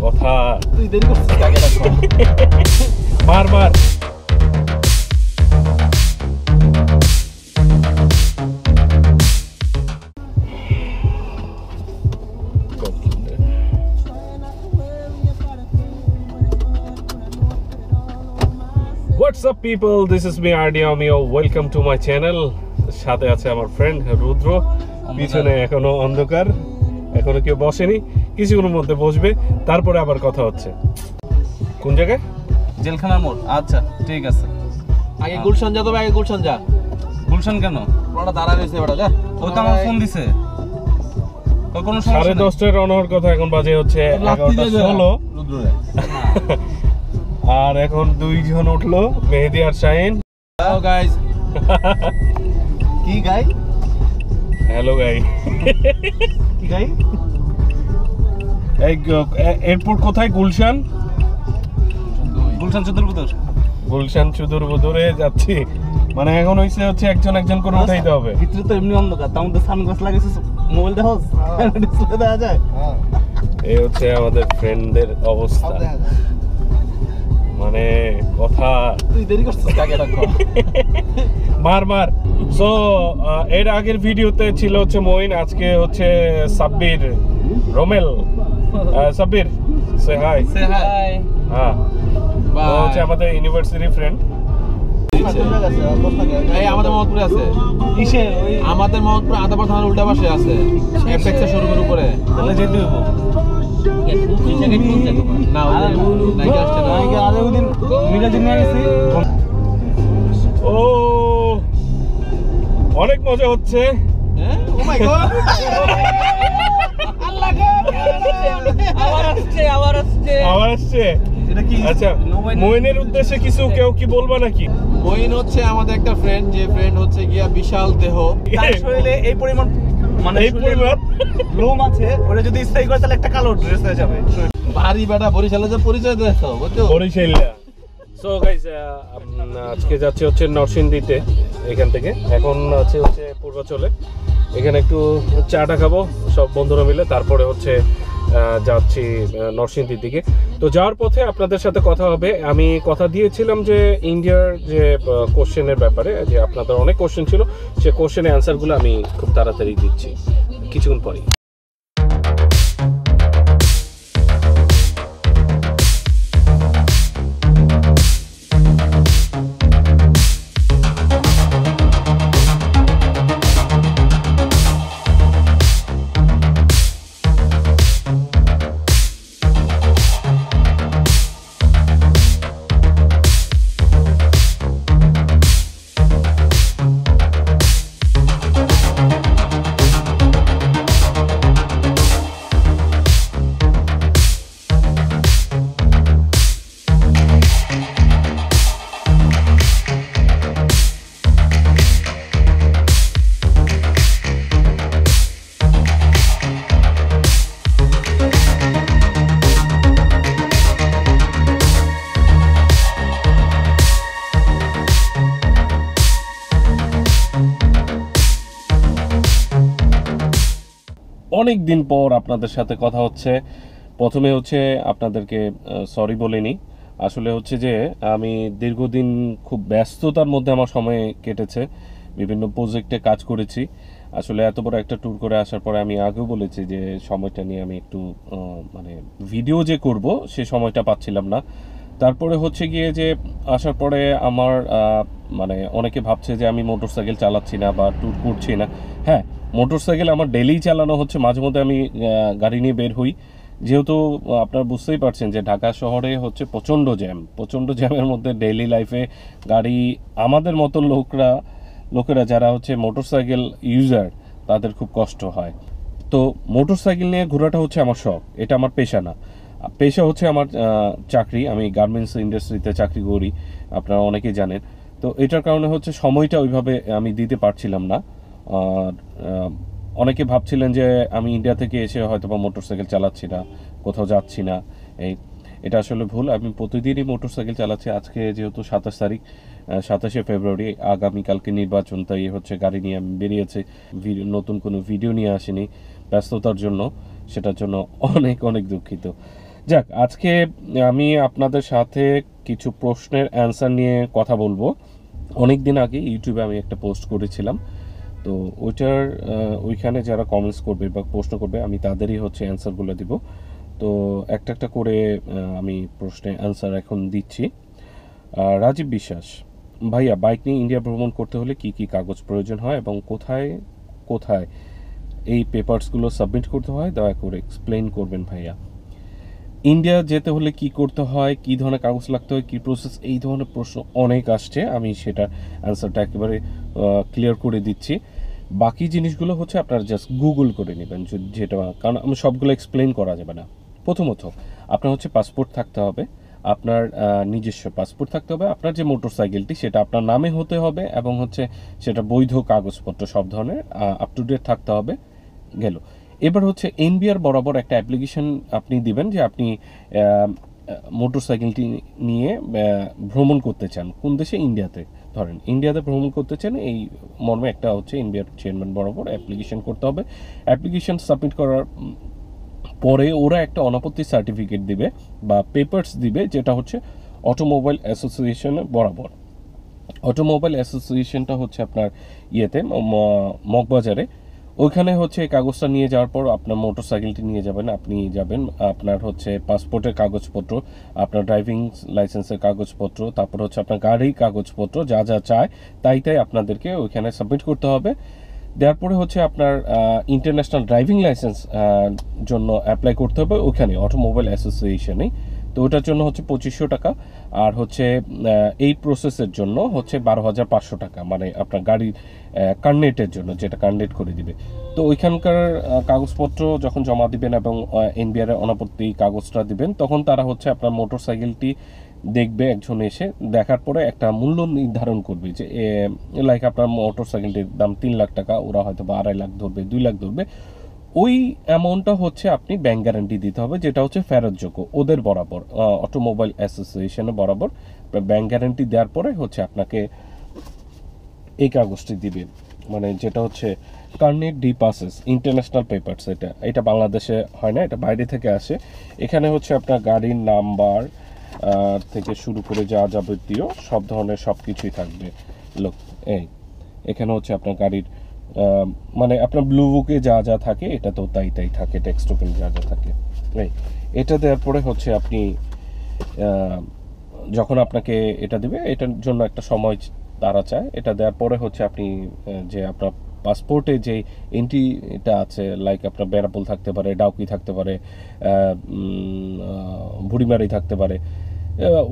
কথা তুই দেরি করছিস আগে রাখ মার মার What's up people, this is me RD Amio, welcome to my channel. সাথে আছে আমার ফ্রেন্ড রুদ্র, পিছনে এখনো অন্ধকার, এখনো কেউ বসেনি, কিছুক্ষণের মধ্যে বসবে, তারপরে আবার কথা হচ্ছে। কোন জায়গায়? জেলখানার মোড়। আচ্ছা ঠিক আছে, আগে গুলশান যা, তবে আগে গুলশান যা। গুলশান কেন? ওটা দাঁড়া রয়েছে বেটা, যা। ও তো আমার ফোন দিছে, তো কোনো সমস্যা নেই। 10:30 রওনার কথা, এখন বাজে হচ্ছে 11:16 রুদ্রে। আর এখন দুইজন উঠলো, মেহেদি আর শাহিন। Hello guys. কি গাই? Hello guy. কি গাই? এই এয়ারপোর্ট কোথায়? গুলশান। গুলশান চতুর্বুদর। গুলশান চতুর্বুদরে যাচ্ছি, মানে এখন হচ্ছে একজন একজন করে উঠাইতে হবে। ভিতরে তো এমনি অন্ধকার, তার মধ্যে সানগ্লাস লাগাইছিস, মোবাইল দেখো ডিসপ্লে দেখা যায়। এই হচ্ছে আমাদের ফ্রেন্ডদের অবস্থা, মানে কথা। তুই দেরি করছিস আগে রাখ মার মার। সো এর আগের ভিডিওতে ছিল হচ্ছে মইন, আজকে হচ্ছে সাব্বির রোমেল। সাব্বির সে হাই। সে হাই। হ্যাঁ, ও হচ্ছে আমাদের ইউনিভার্সিটি ফ্রেন্ড। এই আমাদের মোহাম্মদপুরে আছে। কিসে? আমাদের মোহাম্মদপুর আদাবার থানার উল্টা পাশে আছে, এফএক্স এর শোরুমের উপরে। তাহলে যেতে হইব। না ওই নাইকে আসছে না। নাইকে আরে ওই দিন মিরাজি নিয়ে গেছি। ও অনেক মজা হচ্ছে। হ্যাঁ, ও মাই গড। আল্লাহ গো, আবার আসছে। আবার আসছে। এটা কি? আচ্ছা, মইনের উদ্দেশ্যে কিছু কেউ কি বলবা নাকি? মইন হচ্ছে আমাদের একটা ফ্রেন্ড, যে ফ্রেন্ড হচ্ছে গিয়া বিশাল দেহ। তার শরীরে এই পরিমাণ, মানে এই পরিমাণ লোম আছে, ওটা যদি স্থায়ী করে তাহলে একটা কালো ড্রেস হয়ে যাবে। ভারী বেটা, বরিশালে যে পরিচয় দিয়েছো বুঝছো? বরিশালিয়া। সো গাইস, আজকে যাচ্ছি হচ্ছে নরসিংদীতে, এখান থেকে এখন হচ্ছে পূর্বাচলে। এখানে একটু চাটা খাবো সব বন্ধুরা মিলে, তারপরে হচ্ছে যাচ্ছি নরসিংদীর দিকে। তো যাওয়ার পথে আপনাদের সাথে কথা হবে। আমি কথা দিয়েছিলাম যে ইন্ডিয়ার যে কোশ্চেনের ব্যাপারে, যে আপনাদের অনেক কোশ্চেন ছিল, সে কোশ্চেনের অ্যান্সারগুলো আমি খুব তাড়াতাড়ি দিচ্ছি কিছুক্ষণ পরেই। অনেক দিন পর আপনাদের সাথে কথা হচ্ছে। প্রথমে হচ্ছে আপনাদেরকে সরি বলে নিই। আসলে হচ্ছে যে আমি দীর্ঘদিন খুব ব্যস্ততার মধ্যে আমার সময় কেটেছে, বিভিন্ন প্রজেক্টে কাজ করেছি। আসলে এত বড় একটা ট্যুর করে আসার পরে আমি আগেও বলেছি যে সময়টা নিয়ে আমি একটু মানে ভিডিও যে করব সে সময়টা পাচ্ছিলাম না। তারপরে হচ্ছে গিয়ে যে আসার পরে আমার মানে অনেকে ভাবছে যে আমি মোটরসাইকেল চালাচ্ছি না বা ট্যুর করছি না। হ্যাঁ, মোটরসাইকেল আমার ডেলি চালানো হচ্ছে, মাঝে মধ্যে আমি গাড়ি নিয়ে বের হই। যেহেতু আপনারা বুঝতেই পারছেন যে ঢাকা শহরে হচ্ছে প্রচণ্ড জ্যামের মধ্যে ডেইলি লাইফে গাড়ি, আমাদের মতো লোকেরা যারা হচ্ছে মোটরসাইকেল ইউজার, তাদের খুব কষ্ট হয়। তো মোটরসাইকেল নিয়ে ঘোরাটা হচ্ছে আমার শখ, এটা আমার পেশা না। পেশা হচ্ছে আমার চাকরি, আমি গার্মেন্টস ইন্ডাস্ট্রিতে চাকরি করি, আপনারা অনেকেই জানেন। তো এটার কারণে হচ্ছে সময়টা ওইভাবে আমি দিতে পারছিলাম না। আর অনেকে ভাবছিলেন যে আমি ইন্ডিয়া থেকে এসে হয়তো বা মোটরসাইকেল চালাচ্ছি না, কোথাও যাচ্ছি না। এটা আসলে ভুল। আমি প্রতিদিনই মোটরসাইকেল চালাচ্ছি। আজকে যেহেতু 27 তারিখ, 27শে ফেব্রুয়ারি, আগামীকালকে নির্বাচন, তাই হচ্ছে গাড়ি নিয়ে আমি বেরিয়েছি। নতুন কোনো ভিডিও নিয়ে আসিনি ব্যস্ততার জন্য, সেটার জন্য অনেক দুঃখিত। যাক, আজকে আমি আপনাদের সাথে কিছু প্রশ্নের অ্যান্সার নিয়ে কথা বলবো। অনেক দিন আগে ইউটিউবে আমি একটা পোস্ট করেছিলাম, তো ওইখানে যারা কমেন্টস করবে বা প্রশ্ন করবে আমি তাদেরই হচ্ছে অ্যান্সারগুলো দিব। তো একটা একটা করে আমি প্রশ্নের অ্যান্সার এখন দিচ্ছি। রাজীব বিশ্বাস, ভাইয়া বাইক নিয়ে ইন্ডিয়া ভ্রমণ করতে হলে কি কি কাগজ প্রয়োজন হয় এবং কোথায় কোথায় এই পেপারসগুলো সাবমিট করতে হয়, দয়া করে এক্সপ্লেন করবেন ভাইয়া। ইন্ডিয়া যেতে হলে কি করতে হয়, কি ধরনের কাগজ লাগতে হয়, কি প্রসেস, এই ধরনের প্রশ্ন অনেক আসছে। আমি সেটা অ্যান্সারটা একেবারে ক্লিয়ার করে দিচ্ছি। বাকি জিনিসগুলো হচ্ছে আপনারা জাস্ট গুগল করে নেবেন, যেটা, কারণ আমি সবগুলো এক্সপ্লেন করা যাবে না। প্রথমত আপনার হচ্ছে পাসপোর্ট থাকতে হবে, আপনার নিজস্ব পাসপোর্ট থাকতে হবে, আপনার যে মোটর সাইকেলটি সেটা আপনার নামে হতে হবে এবং হচ্ছে সেটা বৈধ কাগজপত্র সব ধরনের আপ টু ডেট থাকতে হবে। গেল। এবার হচ্ছে এনবিআর বরাবর একটা অ্যাপ্লিকেশন আপনি দিবেন যে আপনি মোটর সাইকেলটি নিয়ে ভ্রমণ করতে চান কোন দেশে, ইন্ডিয়াতে। ধরেন ইন্ডিয়াতে ভ্রমণ করতে চান, এই মর্মে একটা হচ্ছে এনবিআর চেয়ারম্যান বরাবর অ্যাপ্লিকেশন করতে হবে। অ্যাপ্লিকেশন সাবমিট করার পরে ওরা একটা অনাপত্তি সার্টিফিকেট দিবে বা পেপারস দিবে, যেটা হচ্ছে অটোমোবাইল অ্যাসোসিয়েশনের বরাবর। অটোমোবাইল অ্যাসোসিয়েশনটা হচ্ছে আপনার ইয়েতে মগবাজারে। ওইখানে হচ্ছে এই কাগজটা নিয়ে যাওয়ার পর আপনার মোটর সাইকেলটি নিয়ে যাবেন, আপনি যাবেন, আপনার হচ্ছে পাসপোর্টের কাগজপত্র, আপনার ড্রাইভিং লাইসেন্সের কাগজপত্র, তারপর হচ্ছে আপনার গাড়ির কাগজপত্র, যা যা চায় তাই আপনাদেরকে ওইখানে সাবমিট করতে হবে। দেওয়ার পরে হচ্ছে আপনার ইন্টারন্যাশনাল ড্রাইভিং লাইসেন্স জন্য অ্যাপ্লাই করতে হবে ওইখানে অটোমোবাইল অ্যাসোসিয়েশনেই। তো ওটার জন্য হচ্ছে 2500 টাকা, আর হচ্ছে এই প্রসেসের জন্য হচ্ছে 12,500 টাকা, মানে আপনার গাড়ির কার্নেটের জন্য, যেটা কার্নেট করে দিবে। তো ওইখানকার কাগজপত্র যখন জমা দিবেন এবং এনবিআর এর অনাপত্তি কাগজটা দিবেন, তখন তারা হচ্ছে আপনার মোটর সাইকেলটি দেখবে, একজন এসে দেখার পরে একটা মূল্য নির্ধারণ করবে, যে লাইক আপনার মোটর সাইকেলটির দাম 3 লাখ টাকা, ওরা হয়তো বা 2.5 লাখ ধরবে, 2 লাখ ধরবে। ওই অ্যামাউন্টটা হচ্ছে আপনি ব্যাংক গ্যারান্টি দিতে হবে, যেটা হচ্ছে ফেরতযোগ্য ওদের বরাবর, অটোমোবাইল অ্যাসোসিয়েশনের বরাবর। ব্যাংক গ্যারান্টি দেওয়ার পরে হচ্ছে আপনাকে এই কাগজটি দিবে, মানে যেটা হচ্ছে Karnit D passes international papers. এটা বাংলাদেশে হয় না, এটা বাইরে থেকে আসে। এখানে হচ্ছে আপনার গাড়ির নাম্বার থেকে শুরু করে যা যাবতীয় সব ধরনের সব কিছুই থাকবে। লোক এখানে হচ্ছে আপনার গাড়ির মানে আপনার ব্লু বুকে যা যা থাকে এটা তো তাই থাকে, টেক্সট টোকেন যা যা থাকে। এটা দেওয়ার পরে হচ্ছে আপনি যখন আপনাকে এটা দিবে, এটার জন্য একটা সময় তারা চায়। এটা দেওয়ার পরে হচ্ছে আপনি যে আপনার পাসপোর্টে যে এন্ট্রিটা আছে, লাইক আপনার বেনাপোল থাকতে পারে, ডাউকি থাকতে পারে, বুড়িমারি থাকতে পারে,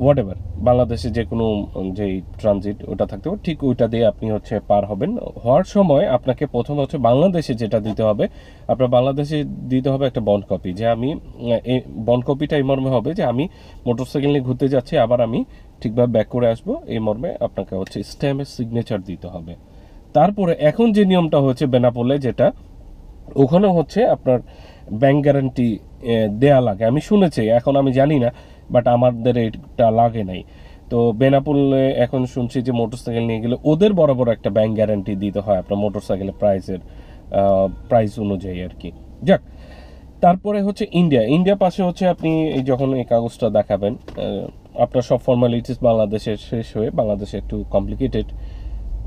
হোয়াট এভার, বাংলাদেশে যে কোনো যেই ট্রানজিট ওটা থাকতে পারে, ঠিক ওইটা দিয়ে আপনি হচ্ছে পার হবেন। হওয়ার সময় আপনাকে প্রথম হচ্ছে বাংলাদেশে যেটা দিতে হবে, আপনার বাংলাদেশে দিতে হবে একটা বন্ড কপি, যে আমি এই বন্ড কপিটা এই মর্মে হবে যে আমি মোটরসাইকেল নিয়ে ঘুরতে যাচ্ছি, আবার আমি ঠিকভাবে ব্যাক করে আসবো, এই মর্মে আপনাকে হচ্ছে স্ট্যাম্পের সিগনেচার দিতে হবে। তারপরে এখন যে নিয়মটা হচ্ছে বেনাপোলে, যেটা ওখানে হচ্ছে আপনার ব্যাংক গ্যারান্টি দেয়া লাগে, আমি শুনেছি, এখন আমি জানি না, বাট আমাদের এটা লাগে নাই। তো বেনাপোলে এখন শুনছি যে মোটরসাইকেল নিয়ে গেলে ওদের বরাবর একটা ব্যাংক গ্যারান্টি দিতে হয় আপনার মোটরসাইকেলের প্রাইস অনুযায়ী আর কি। যাক, তারপরে হচ্ছে ইন্ডিয়া পাশে হচ্ছে আপনি যখন এই কাগজটা দেখাবেন, আপনার সব ফর্মালিটিস বাংলাদেশের শেষ হয়ে, বাংলাদেশে একটু কমপ্লিকেটেড,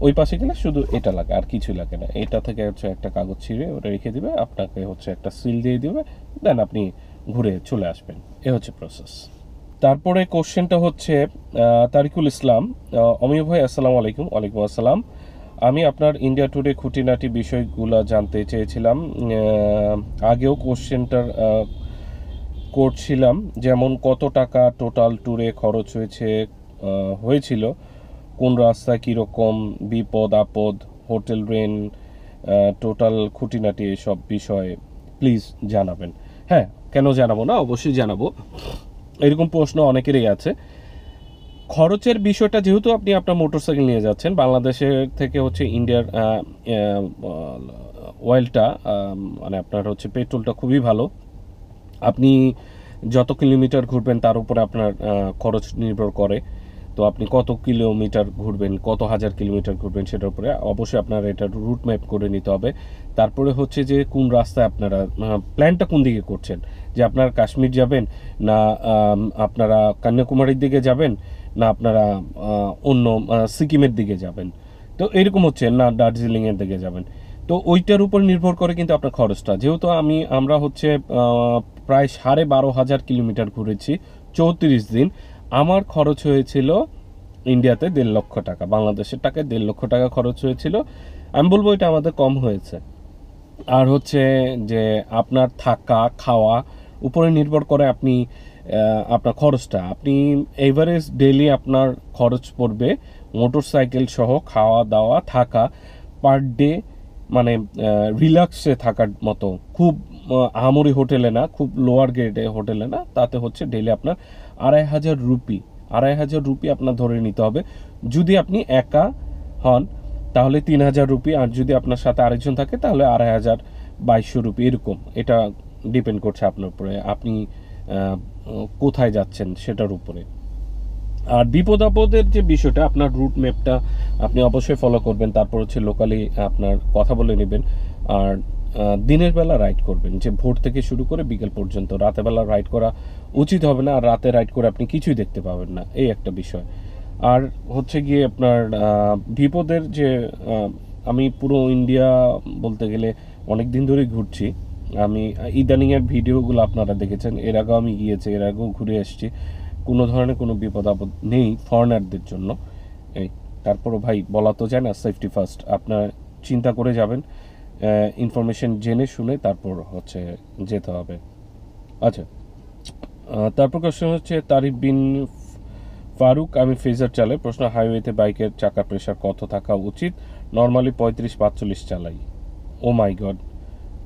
ওই পাশে গেলে শুধু এটা লাগে, আর কিছুই লাগে না। এটা থেকে হচ্ছে একটা কাগজ ছিঁড়ে ওটা রেখে দিবে, আপনাকে হচ্ছে একটা সিল দিয়ে দিবে, দেন আপনি ঘুরে চলে আসবেন। এ হচ্ছে প্রসেস। তারপরে কোশ্চেনটা হচ্ছে তারিকুল ইসলাম, অমিয় ভাই আসসালামু আলাইকুম। ওয়ালাইকুম আসসালাম। আমি আপনার ইন্ডিয়া ট্যুরে খুঁটিনাটি বিষয়গুলো জানতে চেয়েছিলাম, আগেও কোশ্চেনটার করছিলাম, যেমন কত টাকা টোটাল ট্যুরে খরচ হয়েছিল, কোন রাস্তায় কীরকম বিপদ আপদ, হোটেল রেন্ট, টোটাল খুঁটিনাটি এসব বিষয়ে প্লিজ জানাবেন। হ্যাঁ, কেন জানাবো না, অবশ্যই জানাবো। এরকম প্রশ্ন অনেকেরই আছে। খরচের বিষয়টা, যেহেতু আপনি আপনার মোটরসাইকেল নিয়ে যাচ্ছেন, বাংলাদেশের থেকে হচ্ছে ইন্ডিয়ার অয়েলটা, মানে আপনার হচ্ছে পেট্রোলটা খুবই ভালো। আপনি যত কিলোমিটার ঘুরবেন তার উপরে আপনার খরচ নির্ভর করে। তো আপনি কত কিলোমিটার ঘুরবেন, কত হাজার কিলোমিটার ঘুরবেন সেটার উপরে অবশ্যই আপনার এটা রুট ম্যাপ করে নিতে হবে। তারপরে হচ্ছে যে কোন রাস্তায় আপনারা প্ল্যানটা কোন দিকে করছেন, যে আপনারা কাশ্মীর যাবেন না আপনারা কন্যাকুমারীর দিকে যাবেন না আপনারা অন্য সিকিমের দিকে যাবেন, তো এরকম হচ্ছে না দার্জিলিংয়ের দিকে যাবেন। তো ওইটার উপর নির্ভর করে কিন্তু আপনার খরচটা, যেহেতু আমরা হচ্ছে প্রায় 12,500 কিলোমিটার ঘুরেছি 34 দিন, আমার খরচ হয়েছিল ইন্ডিয়াতে 1.5 লক্ষ টাকা, বাংলাদেশের টাকায় 1.5 লক্ষ টাকা খরচ হয়েছিল। আমি বলবো এটা আমাদের কম হয়েছে। আর হচ্ছে যে আপনার থাকা খাওয়া উপরে নির্ভর করে আপনি আপনার খরচটা, আপনি এভারেজ ডেইলি আপনার খরচ পড়বে মোটর সাইকেল সহ খাওয়া দাওয়া থাকা পার ডে, মানে রিল্যাক্সে থাকার মতো, খুব আহামরি হোটেলে না, খুব লোয়ার গ্রেডে হোটেলে না, তাতে হচ্ছে ডেইলি আপনার 2,500 রুপি আপনার ধরে নিতে হবে। যদি আপনি একা হন তাহলে 3,000 রুপি, আর যদি আপনার সাথে আরেকজন থাকে তাহলে 2,200 রুপি, এরকম। এটা ডিপেন্ড করছে আপনার উপরে, আপনি কোথায় যাচ্ছেন সেটার উপরে। আর বিপদ আপদের যে বিষয়টা, আপনার রুট ম্যাপটা আপনি অবশ্যই ফলো করবেন, তারপর হচ্ছে লোকালি আপনার কথা বলে নেবেন। আর দিনের বেলা রাইড করবেন, যে ভোর থেকে শুরু করে বিকেল পর্যন্ত, রাতের বেলা রাইড করা উচিত হবে না, আর রাতে রাইড করে আপনি কিছুই দেখতে পাবেন না, এই একটা বিষয়। আর হচ্ছে গিয়ে আপনার বিপদের যে আমি পুরো ইন্ডিয়া বলতে গেলে অনেক দিন ধরেই ঘুরছি। আমি ইদানিংয়ের ভিডিওগুলো আপনারা দেখেছেন, এর আগেও আমি গিয়েছি, এর আগেও ঘুরে এসেছি, কোনো ধরনের কোনো বিপদ আপদ নেই ফরেনারদের জন্য। এই তারপরও ভাই বলা তো যায় না, সেফটি ফার্স্ট, আপনার চিন্তা করে যাবেন, ইনফরমেশন জেনে শুনে তারপর হচ্ছে যেতে হবে। আচ্ছা, তারপর কোশ্চেন হচ্ছে তারিফ বিন ফারুক, আমি ফেজার চালাই, প্রশ্ন হাইওয়েতে বাইকের চাকার প্রেশার কত থাকা উচিত? নর্মালি 35-45 চালাই। ও মাই গড,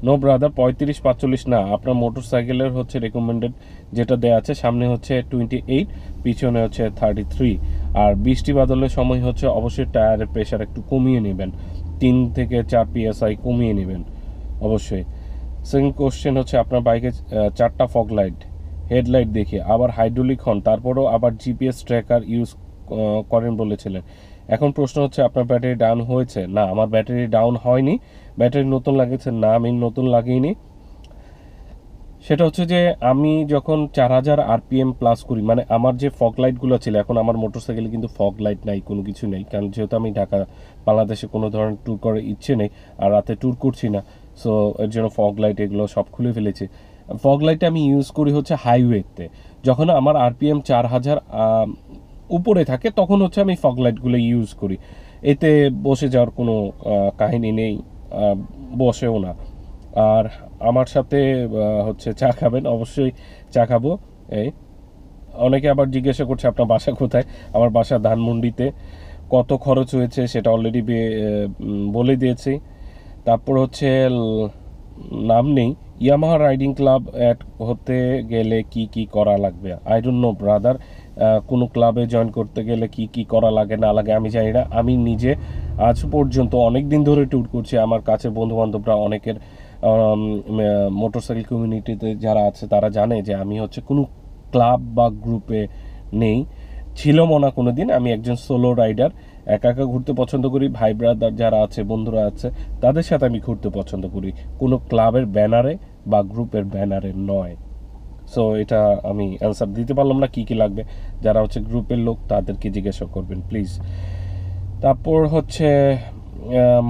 নো ব্রাদার, 35-45 না, আপনার মোটর সাইকেলের হচ্ছে রেকমেন্ডেড যেটা দেওয়া আছে, সামনে হচ্ছে 28, পিছনে হচ্ছে 33। আর বৃষ্টি বাদলের সময় হচ্ছে অবশ্যই টায়ারের প্রেশার একটু কমিয়ে নেবেন, 3 থেকে 4 PSI কমিয়ে নেবেন অবশ্যই। সেকেন্ড কোশ্চেন হচ্ছে আপনার বাইকে 4টা ফগ লাইট, হেডলাইট দেখে আবার হাইড্রোলিক হন, তারপরও আবার জিপিএস ট্র্যাকার ইউজ করেন বলেছিলেন। এখন প্রশ্ন হচ্ছে আপনার ব্যাটারি ডাউন হয়েছে? না, আমার ব্যাটারি ডাউন হয়নি। ব্যাটারি নতুন লাগিয়েছে? না, আমি নতুন লাগিয়েনি। সেটা হচ্ছে যে আমি যখন 4,000 RPM প্লাস করি, মানে আমার যে ফগ লাইটগুলো ছিল, এখন আমার মোটরসাইকেলে কিন্তু ফগ লাইট নাই, কোনো কিছু নেই, কারণ যেহেতু আমি ঢাকা বাংলাদেশে কোনো ধরনের ট্যুর করার ইচ্ছে নেই, আর রাতে ট্যুর করছি না, সো এর জন্য ফগ লাইট এগুলো সব খুলে ফেলেছি। ফগ লাইটটা আমি ইউজ করি হচ্ছে হাইওয়েতে, যখন আমার RPM 4,000 উপরে থাকে তখন হচ্ছে আমি ফগ লাইটগুলো ইউজ করি। এতে বসে যাওয়ার কোনো কাহিনী নেই, বসেও না। আর আমার সাথে হচ্ছে চা খাবেন, অবশ্যই চা খাবো। এই অনেকে আবার জিজ্ঞাসা করছে আপনার বাসা কোথায়? আমার বাসা ধানমন্ডিতে। কত খরচ হয়েছে সেটা অলরেডি বলে দিয়েছি। তারপর হচ্ছে নাম নেই, ইয়ামাহা রাইডিং ক্লাব অ্যাড হতে গেলে কি কি করা লাগবে? আই ডোন্ট নো ব্রাদার, কোনো ক্লাবে জয়েন করতে গেলে কি কি করা লাগে না লাগে আমি জানি না। আমি নিজে আজ পর্যন্ত অনেক দিন ধরে ট্যুর করছি, আমার কাছে বন্ধুবান্ধবরা অনেকের মোটরসাইকেল কমিউনিটিতে যারা আছে তারা জানে যে আমি হচ্ছে কোনো ক্লাব বা গ্রুপে নেই, ছিলও না কোনো দিন। আমি একজন সোলো রাইডার, একা একা ঘুরতে পছন্দ করি, ভাই ব্রাদার যারা আছে, বন্ধুরা আছে, তাদের সাথে আমি ঘুরতে পছন্দ করি, কোনো ক্লাবের ব্যানারে বা গ্রুপের ব্যানারে নয়। সো এটা আমি অ্যান্সার দিতে পারলাম না কি কি লাগবে, যারা হচ্ছে গ্রুপের লোক তাদেরকে জিজ্ঞাসা করবেন প্লিজ। তারপর হচ্ছে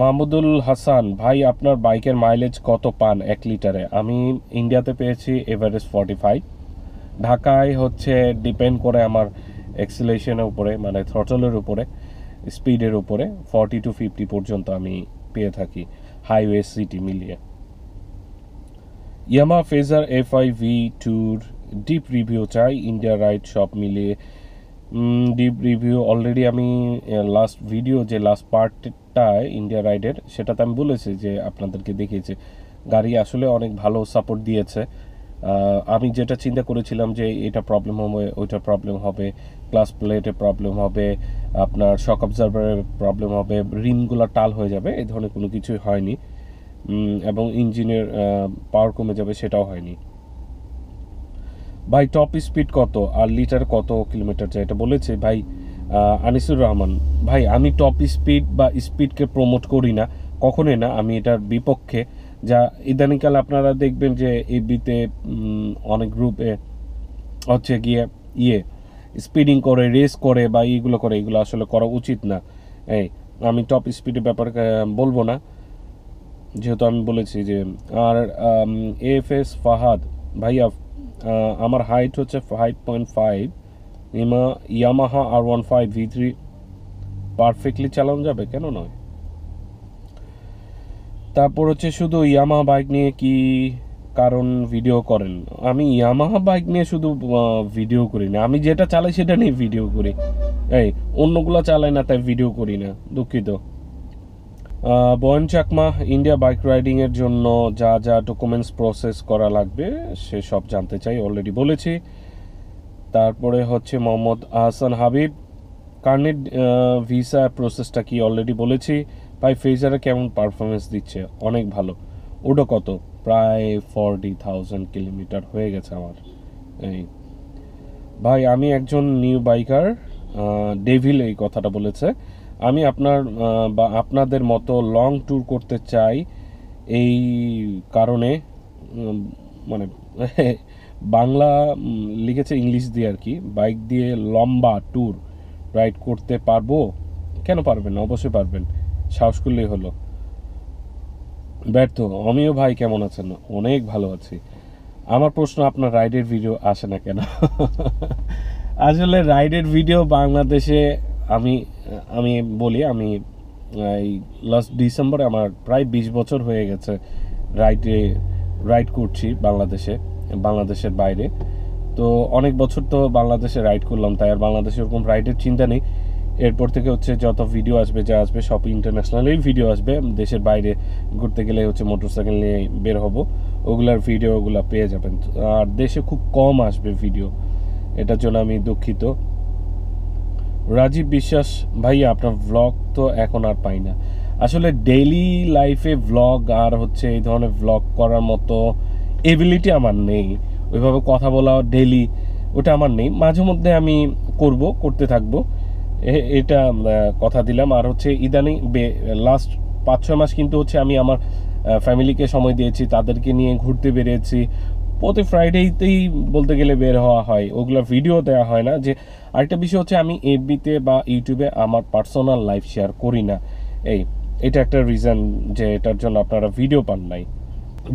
মাহমুদুল হাসান, ভাই আপনার বাইকের মাইলেজ কত পান 1 লিটারে? আমি ইন্ডিয়াতে পেয়েছি এভারেজ 45, ঢাকায় হচ্ছে ডিপেন্ড করে আমার এক্সিলেশনের উপরে, মানে থ্রটলের উপরে, স্পিডের উপরে 40 to 50 পর্যন্ত আমি পেয়ে থাকি হাইওয়ে সিটি মিলিয়ে। ইয়ামা phasor FI V2 deep review চাই, ইন্ডিয়া রাইড সব মিলিয়ে। ডিপ রিভিউ অলরেডি আমি লাস্ট ভিডিও যে লাস্ট পার্টটায় ইন্ডিয়া রাইডের, সেটাতে আমি বলেছি যে আপনাদেরকে দেখিয়েছি গাড়ি আসলে অনেক ভালো সাপোর্ট দিয়েছে। আমি যেটা চিন্তা করেছিলাম যে এটা প্রবলেম হবে, ওইটা প্রবলেম হবে, ক্লাস প্লেটে প্রবলেম হবে, আপনার শক অবজারভারের প্রবলেম হবে, রিমগুলো টাল হয়ে যাবে, এই ধরনের কোনো কিছুই হয়নি, এবং ইঞ্জিনের পাওয়ার কমে যাবে সেটাও হয়নি। ভাই টপ স্পিড কত আর লিটার কত কিলোমিটার যায় এটা বলেছে ভাই? আনিসুর রহমান ভাই, আমি টপ স্পিড বা স্পিডকে প্রমোট করি না, কখনোই না। আমি এটার বিপক্ষে। যা ইদানিংকালে আপনারা দেখবেন যে এবিতে অনেক গ্রুপে হচ্ছে গিয়ে স্পিডিং করে, রেস করে বা এইগুলো করে, এগুলো আসলে করা উচিত না। এই আমি টপ স্পিডের ব্যাপারে বলবো না, যেহেতু আমি বলেছি যে। আর এএফএস ফাহাদ ভাইয়া, আমার হাইট হচ্ছে 5.5, ইয়ামাহা R15 V3 পারফেক্টলি চালানো যাবে, কেন নয়? তারপর হচ্ছে শুধু ইয়ামাহা বাইক নিয়ে কি কারণ ভিডিও করেন? আমি ইয়ামাহা বাইক নিয়ে শুধু ভিডিও করি না, আমি যেটা চালাই সেটা নিয়ে ভিডিও করি। এই অন্যগুলো চালাই না, তাই ভিডিও করি না, দুঃখিত। বয়ন চাকমা, ইন্ডিয়া বাইক রাইডিং এর জন্য যা যা ডকুমেন্টস প্রসেস করা লাগবে সে সব জানতে চাই, অলরেডি বলেছি। তারপরে হচ্ছে মোহাম্মদ আহসান হাবিব, কার্নেট ভিসা প্রসেসটা কি, অলরেডি বলেছি। ভাই ফেজারে কেমন পারফরমেন্স দিচ্ছে? অনেক ভালো। ওটা কত? প্রায় 40,000 কিলোমিটার হয়ে গেছে আমার। এই ভাই, আমি একজন নিউ বাইকার, ডেভিল এই কথাটা বলেছে। আমি বা আপনাদের মতো লং ট্যুর করতে চাই, এই কারণে মানে বাংলা লিখেছে ইংলিশ দিয়ে আর কি, বাইক দিয়ে লম্বা ট্যুর রাইড করতে পারবো? কেন পারবেন না, অবশ্যই পারবেন, সাহস করলেই হলো। ব্যর্থ অমিয় ভাই, কেমন আছেন? অনেক ভালো আছি। আমার প্রশ্ন, আপনার রাইডের ভিডিও আসে না কেন? আসলে রাইডের ভিডিও বাংলাদেশে আমি বলি, আমি এই লাস্ট ডিসেম্বরে আমার প্রায় 20 বছর হয়ে গেছে রাইড করছি বাংলাদেশের বাইরে। তো অনেক বছর তো বাংলাদেশে রাইড করলাম, তাই আর বাংলাদেশে ওরকম রাইডের চিন্তা নেই। এরপর থেকে হচ্ছে যত ভিডিও আসবে, যা আসবে সব ইন্টারন্যাশনালি ভিডিও আসবে। দেশের বাইরে ঘুরতে গেলে হচ্ছে মোটরসাইকেল নিয়ে বের হব, ওগুলার ভিডিওগুলো পেয়ে যাবেন। আর দেশে খুব কম আসবে ভিডিও, এটার জন্য আমি দুঃখিত। রাজীব বিশ্বাস ভাইয়া, আপনার ভ্লগ তো এখন আর পাই না। আসলে ডেইলি লাইফে ভ্লগ আর হচ্ছে এই ধরনের ভ্লগ করার মতো এবিলিটি আমার নেই, ওইভাবে কথা বলা ডেইলি ওটা আমার নেই। মাঝে মধ্যে আমি করতে থাকবো, এটা কথা দিলাম। আর হচ্ছে ইদানিং লাস্ট 5-6 মাস কিন্তু হচ্ছে আমি আমার ফ্যামিলিকে সময় দিয়েছি, তাদেরকে নিয়ে ঘুরতে বেরিয়েছি। প্রতি ফ্রাইডেতেই বলতে গেলে বের হওয়া হয়, ওগুলো ভিডিও দেওয়া হয় না। যে আরেকটা বিষয় হচ্ছে, আমি এফবিতে বা ইউটিউবে আমার পার্সোনাল লাইফ শেয়ার করি না। এটা একটা রিজন যে এটার জন্য আপনারা ভিডিও পান নাই।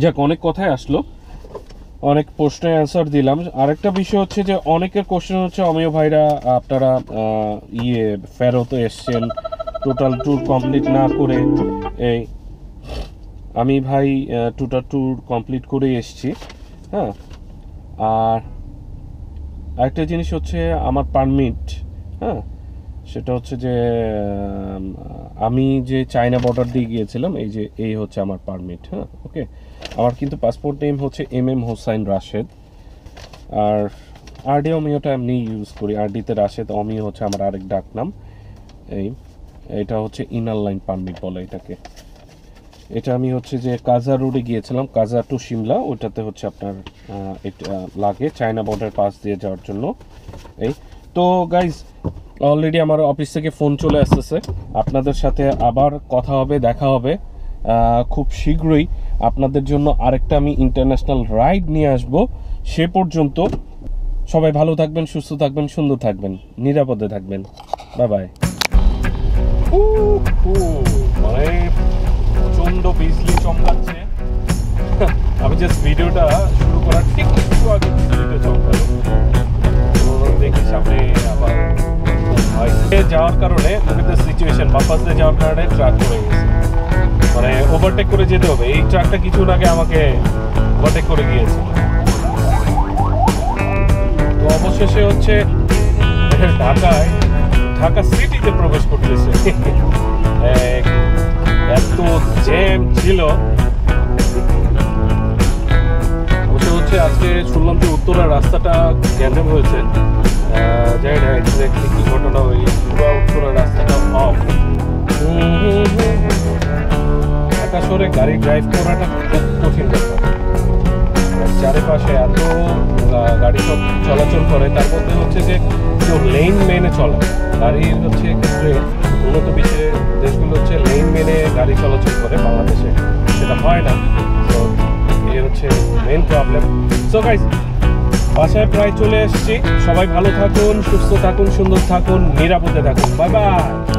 যাক, অনেক কথাই আসলো, অনেক প্রশ্নের অ্যান্সার দিলাম। আরেকটা বিষয় হচ্ছে যে অনেকের কোশ্চেন হচ্ছে, অমিয় ভাইরা আপনারা ফেরত এসছেন টোটাল ট্যুর কমপ্লিট না করে। আমি ভাই টোটাল ট্যুর কমপ্লিট করে এসছি। হ্যাঁ, আর আরেকটা জিনিস হচ্ছে আমার পারমিট, হ্যাঁ, সেটা হচ্ছে যে আমি যে চায়না বর্ডার দিয়ে গিয়েছিলাম, এই হচ্ছে আমার পারমিট। হ্যাঁ, ওকে। আমার কিন্তু পাসপোর্ট নেম হচ্ছে MM হোসাইন রাশেদ। আর আরডি অমিওটা এমনি ইউজ করি, আরডিতে রাশেদ, অমিও হচ্ছে আমার আরেক ডাক নাম। এটা হচ্ছে ইনার লাইন পারমিট বলে এটাকে। এটা আমি হচ্ছে যে কাজা রোডে গিয়েছিলাম, কাজা টু সিমলা, ওটাতে হচ্ছে আপনার এটা লাগে চায়না বর্ডার পাস দিয়ে যাওয়ার জন্য। তো গাইজ, অলরেডি আমার অফিস থেকে ফোন চলে আসতেছে, আপনাদের সাথে আবার কথা হবে, দেখা হবে খুব শীঘ্রই। আপনাদের জন্য আরেকটা আমি ইন্টারন্যাশনাল রাইড নিয়ে আসব। সে পর্যন্ত সবাই ভালো থাকবেন, সুস্থ থাকবেন, সুন্দর থাকবেন, নিরাপদে থাকবেন। Bye bye. মানে প্রচন্ড বিজলি চমকাচ্ছে। আমি জাস্ট ভিডিওটা শুরু করার ঠিক একটু আগে বিজলিতে চমকালো, দেখি সামনে আবার যাওয়ার কারণে সিচুয়েশন বাপাস দিয়ে যাওয়ার কারণে ট্রাক করে গেছে, মানে ওভারটেক করে যেতে হবে। এই ট্রাকটা কিছু আগে আমাকে ওভারটেক করে গিয়েছিল। তো অবশেষে হচ্ছে ঢাকা সিটিতে প্রবেশ করতেছে। এত জ্যাম ছিল। হচ্ছে আজকে শুনলাম যে উত্তরার রাস্তাটা গ্যাঞ্জাম হয়েছে, জানি না এক্স্যাক্টলি কি ঘটনা, ওই পুরো উত্তরার রাস্তাটা অফ। ঢাকা শহরে গাড়ি ড্রাইভ করাটা খুব কঠিন ব্যাপার, চারিপাশে এত গাড়ি সব চলাচল করে, তার মধ্যে হচ্ছে যে কেউ লেন মেনে চলে গাড়ির হচ্ছে ক্ষেত্রে উন্নত বিশ্বের দেশগুলো হচ্ছে লেন মেনে গাড়ি চলাচল করে, বাংলাদেশে সেটা হয় না। তো এই হচ্ছে মেন প্রবলেম। সো গাইস, বাসায় প্রায় চলে এসেছি। সবাই ভালো থাকুন, সুস্থ থাকুন, সুন্দর থাকুন, নিরাপদে থাকুন। Bye bye.